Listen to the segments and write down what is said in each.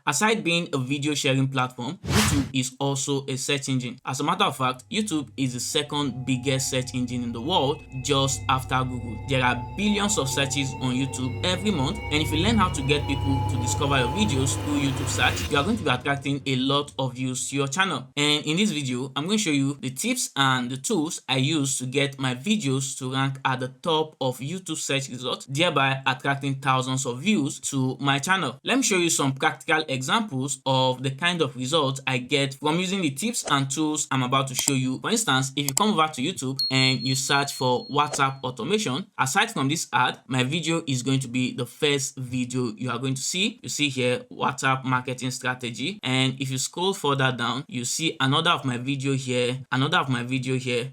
Aside being a video sharing platform, YouTube is also a search engine. As a matter of fact, YouTube is the second biggest search engine in the world, just after Google. There are billions of searches on YouTube every month, and if you learn how to get people to discover your videos through YouTube search, you are going to be attracting a lot of views to your channel. And in this video, I'm going to show you the tips and the tools I use to get my videos to rank at the top of YouTube search results, thereby attracting thousands of views to my channel. Let me show you some practical examples of the kind of results I get from using the tips and tools I'm about to show you. For instance, if you come over to YouTube and you search for WhatsApp automation, aside from this ad, my video is going to be the first video you are going to see. You see here WhatsApp marketing strategy, and if you scroll further down, you see another of my video here,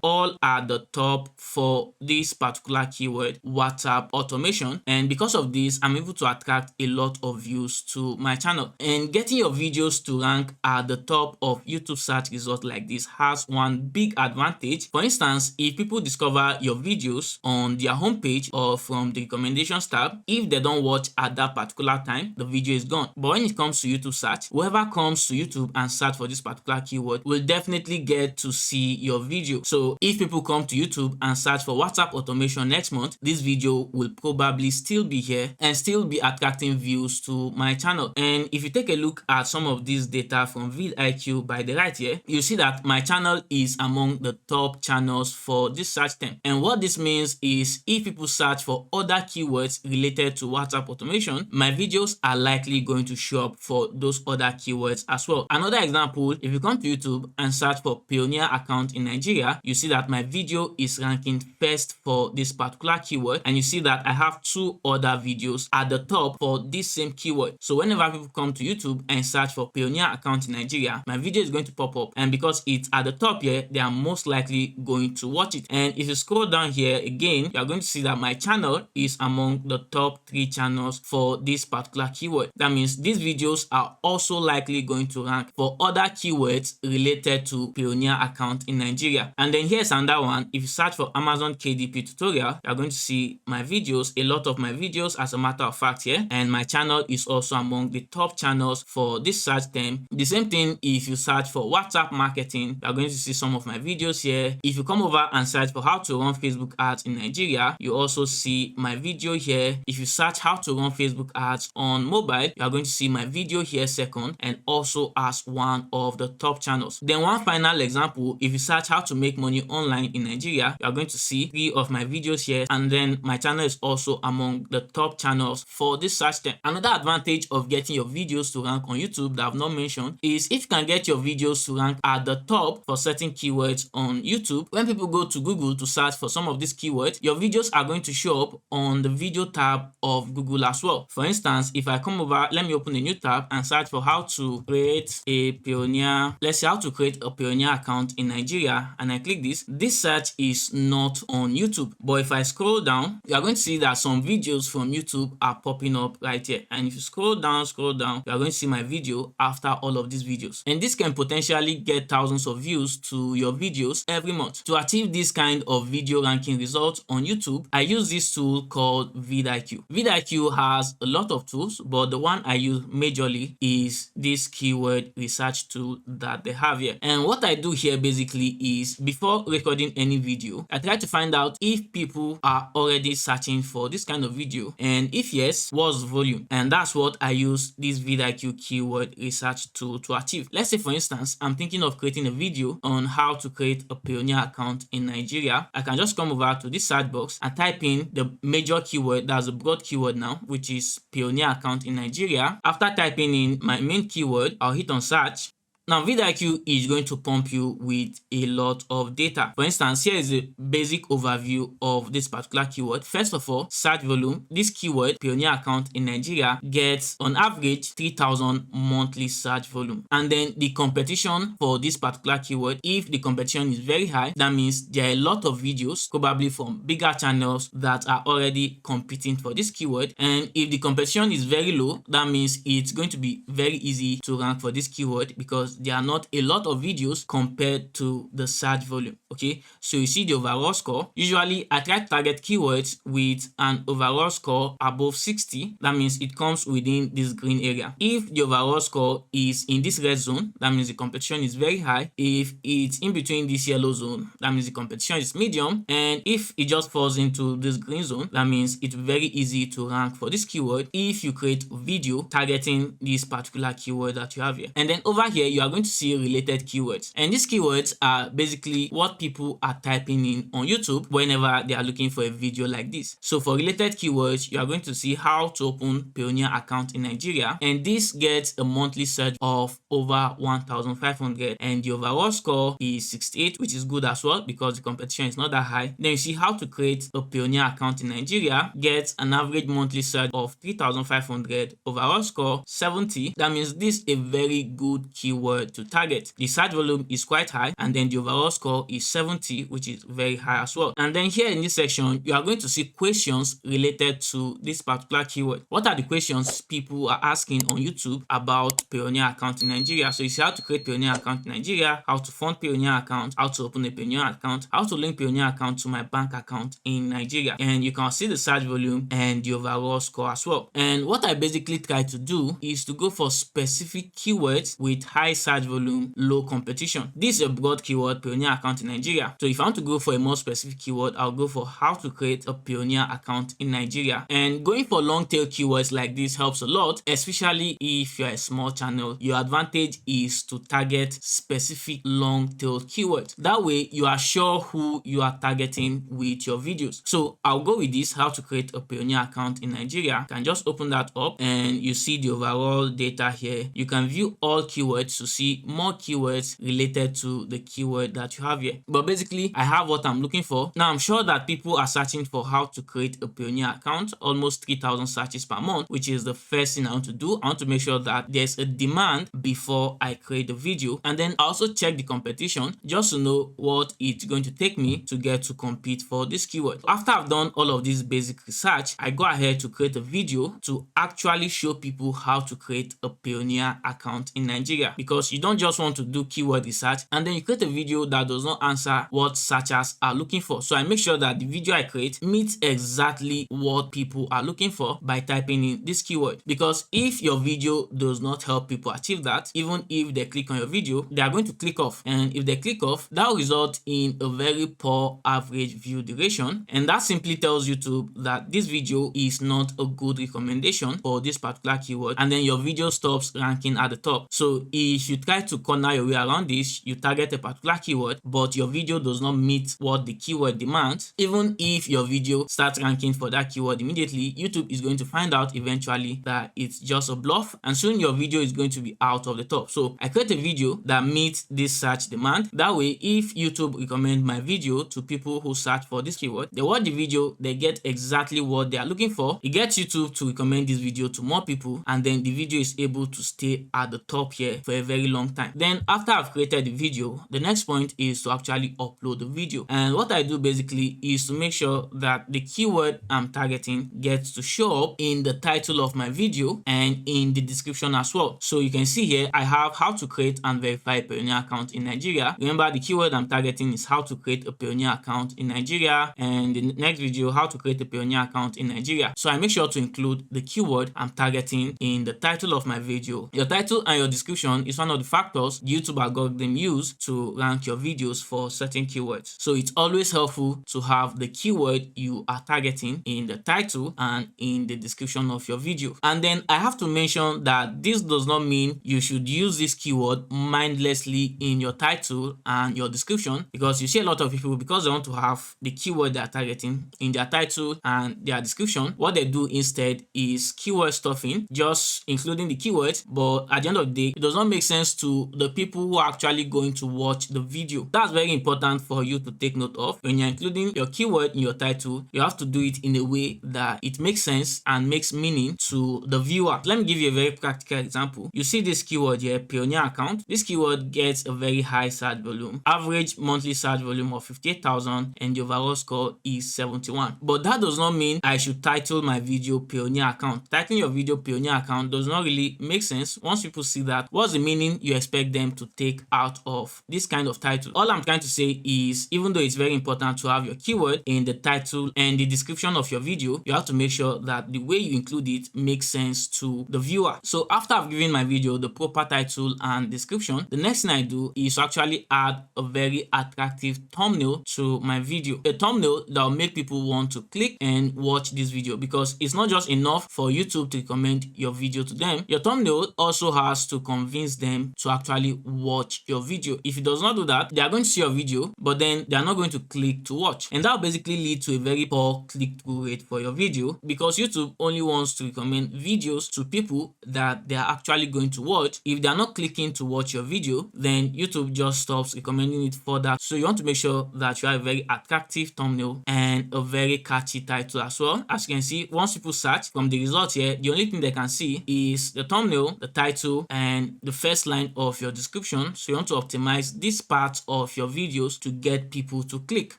all at the top for this particular keyword, WhatsApp automation. And because of this, I'm able to attract a lot of views to my channel. And getting your videos to rank at the top of YouTube search results like this has one big advantage. For instance, if people discover your videos on their homepage or from the recommendations tab, if they don't watch at that particular time, the video is gone. But when it comes to YouTube search, whoever comes to YouTube and search for this particular keyword will definitely get to see your video. So if people come to YouTube and search for WhatsApp automation next month, this video will probably still be here and still be attracting views to my channel. And if you take a look at some of this data from vidIQ by the right here, you see that my channel is among the top channels for this search term. And what this means is if people search for other keywords related to WhatsApp automation, my videos are likely going to show up for those other keywords as well. Another example, if you come to YouTube and search for Pioneer account in Nigeria, you see that my video is ranking first for this particular keyword, and you see that I have two other videos at the top for this same keyword. So whenever people come to YouTube and search for Pioneer account in Nigeria, my video is going to pop up, and because it's at the top here, they are most likely going to watch it. And if you scroll down here again, you are going to see that my channel is among the top 3 channels for this particular keyword. That means these videos are also likely going to rank for other keywords related to Pioneer account in Nigeria. And then here's another one. If you search for Amazon KDP tutorial, you are going to see my videos, a lot of my videos as a matter of fact here, and my channel is also among the top channels for this search term. The same thing if you search for WhatsApp marketing, you are going to see some of my videos here. If you come over and search for how to run Facebook ads in Nigeria, you also see my video here. If you search how to run Facebook ads on mobile, you are going to see my video here second and also as one of the top channels. Then one final example, if you search how to make money online in Nigeria, you are going to see 3 of my videos here, and then my channel is also among the top channels for this search term. Another advantage of getting your videos to rank on YouTube that I've not mentioned is if you can get your videos to rank at the top for certain keywords on YouTube, when people go to Google to search for some of these keywords, your videos are going to show up on the video tab of Google as well. For instance, if I come over, let me open a new tab and search for how to create a Pioneer, let's say how to create a Pioneer account in Nigeria, and I click this search is not on YouTube. But if I scroll down, you are going to see that some videos from YouTube are popping up right here. And if you scroll down, you are going to see my video after all of these videos. And this can potentially get thousands of views to your videos every month. To achieve this kind of video ranking results on YouTube, I use this tool called vidIQ. vidIQ has a lot of tools, but the one I use majorly is this keyword research tool that they have here. And what I do here basically is before recording any video, I try to find out if people are already searching for this kind of video, and if yes, what's the volume. And that's what I use this vidIQ keyword research tool to achieve. Let's say for instance, I'm thinking of creating a video on how to create a Pioneer account in Nigeria. I can just come over to this search box and type in the major keyword, that's a broad keyword now, which is Pioneer account in Nigeria. After typing in my main keyword, I'll hit on search. Now, vidIQ is going to pump you with a lot of data. For instance, here is a basic overview of this particular keyword. First of all, search volume. This keyword, Pioneer account in Nigeria, gets on average 3,000 monthly search volume. And then the competition for this particular keyword, if the competition is very high, that means there are a lot of videos, probably from bigger channels that are already competing for this keyword. And if the competition is very low, that means it's going to be very easy to rank for this keyword because because there are not a lot of videos compared to the search volume. Okay, so you see the overall score. Usually I try to target keywords with an overall score above 60. That means it comes within this green area. If the overall score is in this red zone, that means the competition is very high. If it's in between this yellow zone, that means the competition is medium. And if it just falls into this green zone, that means it's very easy to rank for this keyword if you create a video targeting this particular keyword that you have here. And then over here, you are going to see related keywords. And these keywords are basically what people are typing in on YouTube whenever they are looking for a video like this. So for related keywords, you are going to see how to open Pioneer account in Nigeria. And this gets a monthly search of over 1,500. And the overall score is 68, which is good as well because the competition is not that high. Then you see how to create a Pioneer account in Nigeria, gets an average monthly search of 3,500, overall score 70. That means this is a very good keyword to target. The search volume is quite high, and then the overall score is 70, which is very high as well. And then here in this section, you are going to see questions related to this particular keyword. What are the questions people are asking on YouTube about Pioneer account in Nigeria? So you see how to create Pioneer account in Nigeria, how to fund Pioneer account, how to open a Pioneer account, how to link Pioneer account to my bank account in Nigeria. And you can see the search volume and the overall score as well. And what I basically try to do is to go for specific keywords with high search volume, low competition. This is a broad keyword, Pioneer account in Nigeria. So if I want to go for a more specific keyword, I'll go for how to create a Pioneer account in Nigeria. And going for long tail keywords like this helps a lot, especially if you're a small channel. Your advantage is to target specific long tail keywords. That way you are sure who you are targeting with your videos. So I'll go with this, how to create a Pioneer account in Nigeria. You can just open that up and you see the overall data here. You can view all keywords to see more keywords related to the keyword that you have here. But basically, I have what I'm looking for. Now, I'm sure that people are searching for how to create a Pioneer account, almost 3,000 searches per month, which is the first thing I want to do. I want to make sure that there's a demand before I create the video. And then I also check the competition just to know what it's going to take me to get to compete for this keyword. After I've done all of this basic research, I go ahead to create a video to actually show people how to create a Pioneer account in Nigeria, because you don't just want to do keyword research and then you create a video that does not answer what searchers are looking for. So I make sure that the video I create meets exactly what people are looking for by typing in this keyword, because if your video does not help people achieve that, even if they click on your video, they are going to click off, and if they click off, that will result in a very poor average view duration, and that simply tells YouTube that this video is not a good recommendation for this particular keyword, and then your video stops ranking at the top. So if you try to corner your way around this, you target a particular keyword but your video does not meet what the keyword demands, even if your video starts ranking for that keyword immediately, YouTube is going to find out eventually that it's just a bluff, and soon your video is going to be out of the top. So I create a video that meets this search demand. That way, if YouTube recommend my video to people who search for this keyword, they watch the video, they get exactly what they are looking for. It gets YouTube to recommend this video to more people, and then the video is able to stay at the top here for a very long time. Then after I've created the video, the next point is to actually upload the video. And what I do basically is to make sure that the keyword I'm targeting gets to show up in the title of my video and in the description as well. So you can see here I have how to create and verify a Pioneer account in Nigeria. Remember, the keyword I'm targeting is how to create a Pioneer account in Nigeria, and the next video, how to create a Pioneer account in Nigeria. So I make sure to include the keyword I'm targeting in the title of my video. Your title and your description is one of the factors the YouTube algorithm use to rank your videos for certain keywords. So it's always helpful to have the keyword you are targeting in the title and in the description of your video. And then I have to mention that this does not mean you should use this keyword mindlessly in your title and your description, because you see a lot of people, because they want to have the keyword they are targeting in their title and their description, what they do instead is keyword stuffing, just including the keywords, but at the end of the day, it does not make sense to the people who are actually going to watch the video. That's very important for you to take note of. When you're including your keyword in your title, you have to do it in a way that it makes sense and makes meaning to the viewer. Let me give you a very practical example. You see this keyword here, Pioneer account. This keyword gets a very high search volume, average monthly search volume of 58,000, and the overall score is 71. But that does not mean I should title my video Pioneer account. Titling your video Pioneer account does not really make sense. Once people see that, what's the meaning meaning you expect them to take out of this kind of title. All I'm trying to say is, even though it's very important to have your keyword in the title and the description of your video, you have to make sure that the way you include it makes sense to the viewer. So after I've given my video the proper title and description, the next thing I do is to actually add a very attractive thumbnail to my video. A thumbnail that will make people want to click and watch this video, because it's not just enough for YouTube to recommend your video to them. Your thumbnail also has to convince them to actually watch your video. If it does not do that, they are going to see your video, but then they are not going to click to watch, and that will basically lead to a very poor click-through rate for your video, because YouTube only wants to recommend videos to people that they are actually going to watch. If they are not clicking to watch your video, then YouTube just stops recommending it further. So you want to make sure that you have a very attractive thumbnail and a very catchy title as well. As you can see, once people search from the results here, the only thing they can see is the thumbnail, the title, and the first line of your description. So you want to optimize this part of your videos to get people to click.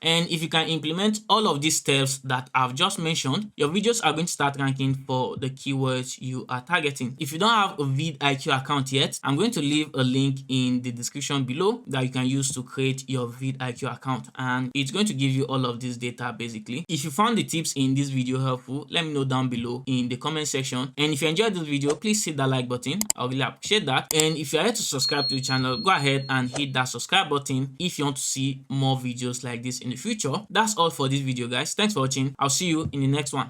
And if you can implement all of these steps that I've just mentioned, your videos are going to start ranking for the keywords you are targeting. If you don't have a vidIQ account yet, I'm going to leave a link in the description below that you can use to create your vidIQ account, and it's going to give you all of this data basically. If you found the tips in this video helpful, let me know down below in the comment section. And if you enjoyed this video, please hit that like button. I really appreciate that. And if you're here to subscribe to the channel, go ahead and hit that subscribe button if you want to see more videos like this in the future. That's all for this video, guys. Thanks for watching. I'll see you in the next one.